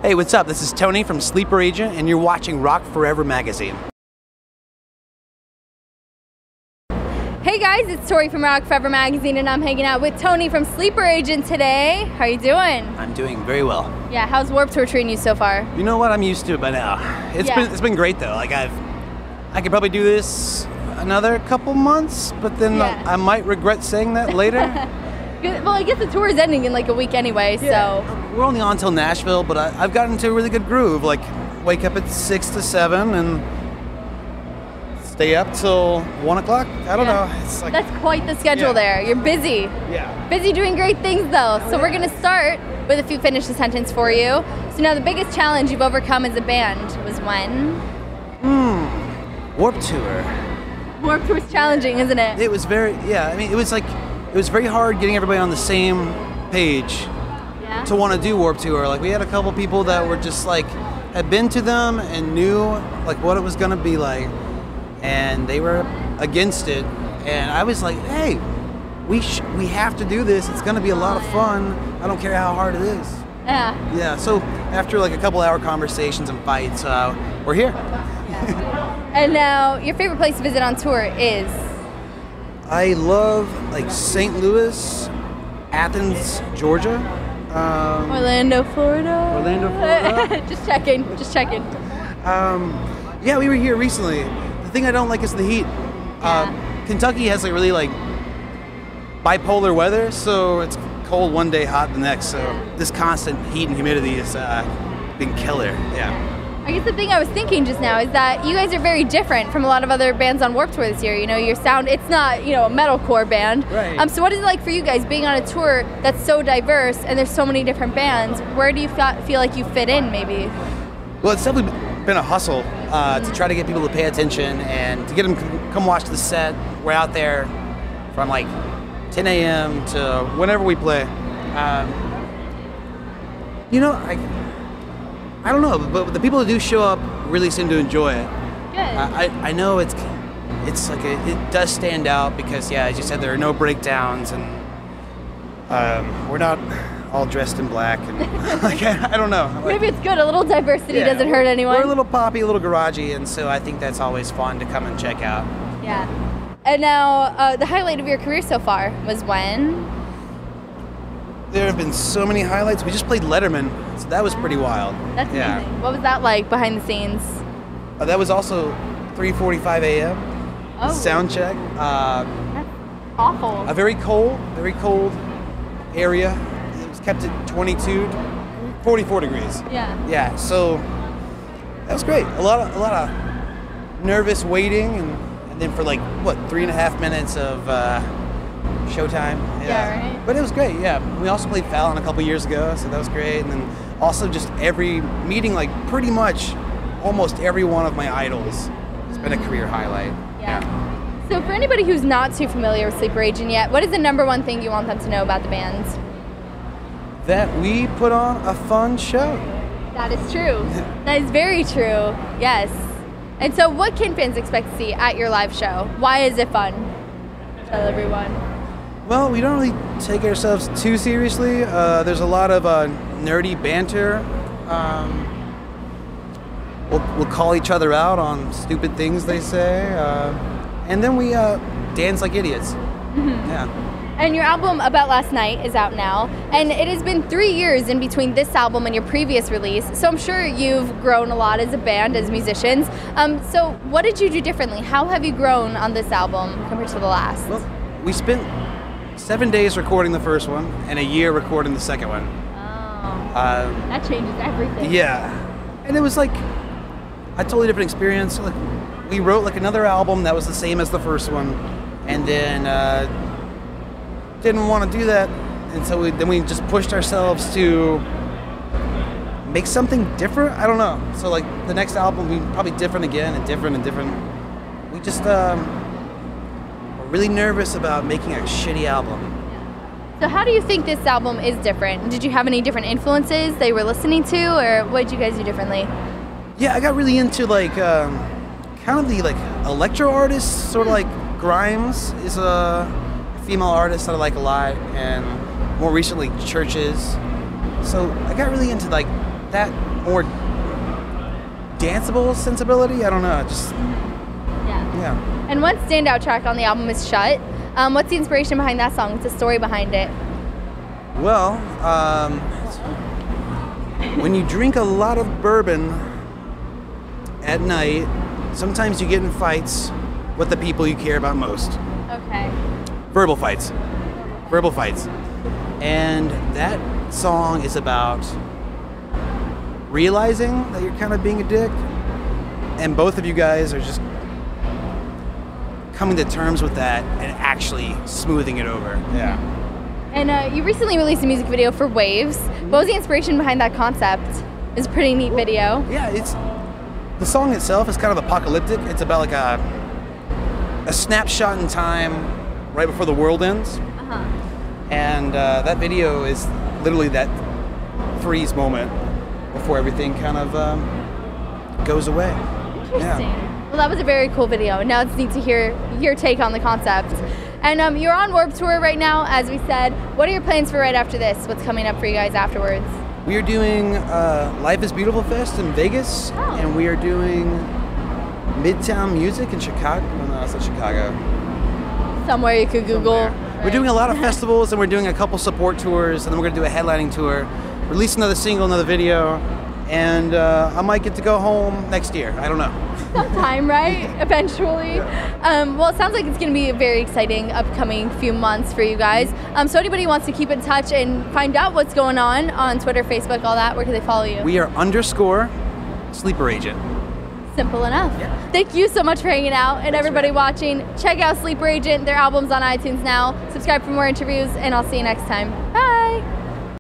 Hey, what's up? This is Tony from Sleeper Agent, and you're watching Rock Forever Magazine. Hey guys, it's Tori from Rock Forever Magazine, and I'm hanging out with Tony from Sleeper Agent today. How are you doing? I'm doing very well. Yeah, how's Warped Tour treating you so far? You know what? I'm used to it by now. It's been great though. Like I could probably do this another couple months, but then I might regret saying that later. Well, I guess the tour is ending in like a week anyway, so. We're only on till Nashville, but I've gotten into a really good groove. Like, wake up at 6 to 7 and stay up till 1 o'clock. I don't know. It's like, that's quite the schedule there. You're busy. Yeah. Busy doing great things though. So we're gonna start with a few finish the sentence for you. So now the biggest challenge you've overcome as a band was when? Warped Tour. Warped Tour's challenging, isn't it? It was very, it was very hard getting everybody on the same page to want to do Warped Tour. Like, we had a couple people that were just like, had been to them and knew like what it was going to be like, and they were against it. And I was like, hey, we have to do this. It's going to be a lot of fun. I don't care how hard it is. Yeah. Yeah, so after like a couple hour conversations and fights, we're here. And now, your favorite place to visit on tour is? I love like St. Louis, Athens, Georgia. Orlando, Florida. Just checking. Yeah, we were here recently. The thing I don't like is the heat. Kentucky has like really like bipolar weather, so it's cold one day, hot the next. So this constant heat and humidity has been killer. Yeah. I guess the thing I was thinking just now is that you guys are very different from a lot of other bands on Warped Tour this year. You know, your sound, it's not, a metalcore band. Right. So what is it like for you guys being on a tour that's so diverse and there's so many different bands? Where do you feel like you fit in, maybe? Well, it's definitely been a hustle to try to get people to pay attention and to get them to come watch the set. We're out there from like 10 a.m. to whenever we play. I don't know, but the people who do show up really seem to enjoy it. Good. I know it's like it does stand out because, as you said, there are no breakdowns and we're not all dressed in black and like I don't know. Maybe it's good. A little diversity doesn't hurt anyone. We're a little poppy, a little garagey, and so I think that's always fun to come and check out. Yeah. And now the highlight of your career so far was when? There have been so many highlights. We just played Letterman, so that was pretty wild. That's amazing. What was that like behind the scenes? That was also 3:45 a.m. Oh. Sound check. That's awful. A very cold area. It was kept at 44 degrees. Yeah. Yeah. So that was great. A lot of nervous waiting, and then for like 3.5 minutes of showtime. Yeah, right. But it was great. Yeah. We also played Fallon a couple years ago, so that was great. And then also just every meeting, like pretty much almost every one of my idols has been a career highlight. Yeah. So for anybody who's not too familiar with Sleeper Agent yet, what is the number one thing you want them to know about the band? That we put on a fun show. That is true. That is very true. Yes. And so what can fans expect to see at your live show? Why is it fun? Tell everyone. Well, we don't really take ourselves too seriously. There's a lot of nerdy banter. We'll call each other out on stupid things they say. And then we dance like idiots. Mm-hmm. Yeah. And your album About Last Night is out now. And it has been 3 years in between this album and your previous release. So I'm sure you've grown a lot as a band, as musicians. So what did you do differently? How have you grown on this album compared to the last? Well, we spent 7 days recording the first one and a year recording the second one. Oh. That changes everything. Yeah. And it was like a totally different experience. Like, we wrote like another album that was the same as the first one, and then didn't want to do that, and so we just pushed ourselves to make something different. I don't know. So like the next album will be probably different again and different. We just we're really nervous about making a shitty album. So how do you think this album is different? Did you have any different influences they were listening to, or what did you guys do differently? Yeah, I got really into like kind of the like electro artists, sort of like Grimes is a female artist that I like a lot, and more recently Churches. So I got really into like that more danceable sensibility. I don't know, just yeah. And one standout track on the album is Shut. What's the inspiration behind that song? What's the story behind it? Well, when you drink a lot of bourbon at night, sometimes you get in fights with the people you care about most. Okay. Verbal fights. And that song is about realizing that you're kind of being a dick, and both of you guys are just coming to terms with that and actually smoothing it over. Yeah. And you recently released a music video for Waves. What was the inspiration behind that concept? It's a pretty neat video. Yeah, the song itself is kind of apocalyptic. It's about like a snapshot in time right before the world ends. And that video is literally that freeze moment before everything kind of goes away. Interesting. Yeah. Well, that was a very cool video. Now it's neat to hear your take on the concept. And you're on Warped Tour right now, as we said. What are your plans for right after this? What's coming up for you guys afterwards? We are doing Life is Beautiful Fest in Vegas, and we are doing Midtown Music in Chicago. No, it's not Chicago. Somewhere you could Google. We're doing a lot of festivals, and we're doing a couple support tours, and then we're going to do a headlining tour, release another single, another video, and I might get to go home next year. I don't know. Sometime, right? Eventually. Well, it sounds like it's going to be a very exciting upcoming few months for you guys. So anybody who wants to keep in touch and find out what's going on Twitter, Facebook, all that, where can they follow you? We are _Sleeper Agent. Simple enough. Yeah. Thank you so much for hanging out, and everybody watching, check out Sleeper Agent. Their album's on iTunes now. Subscribe for more interviews, and I'll see you next time. Bye!